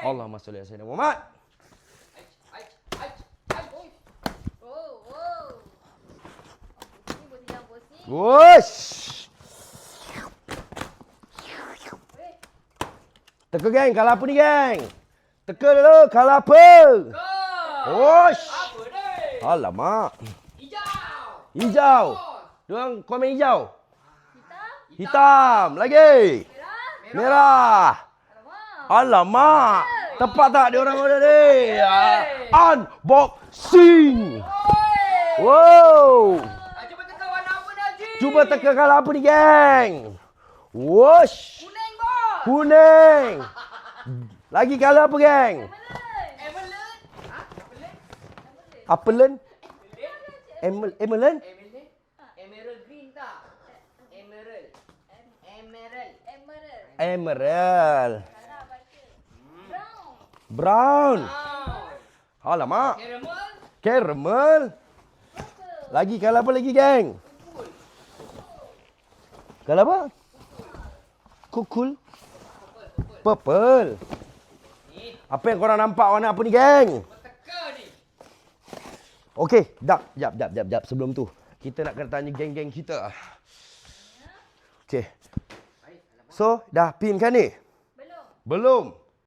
Allahumma sholli ala sayyidina Muhammad. Wush. Teka geng, kalau apa ni geng? Teka dulu, kalau apa? Wush. Alamak. Hijau. Diorang komen hijau. Hitam. Lagi. Merah. Alamak. Tepat tak diorang order ni? Unboxing. Wow. Cuba teka kalau apa ni geng? Wush. Kuning. Lagi kalau apa geng? Apelen? Emerald? Emerald green tak? Emerald. Emerald. Brown. Alamak. Caramel. Lagi kalau apa lagi geng? Kalau apa? Kukul. Purple. Apa yang korang nampak warna apa ni geng? Okey, jap. Sebelum tu, kita nak kena tanya geng-geng kita. Okey. So, dah pin kan ni? Belum.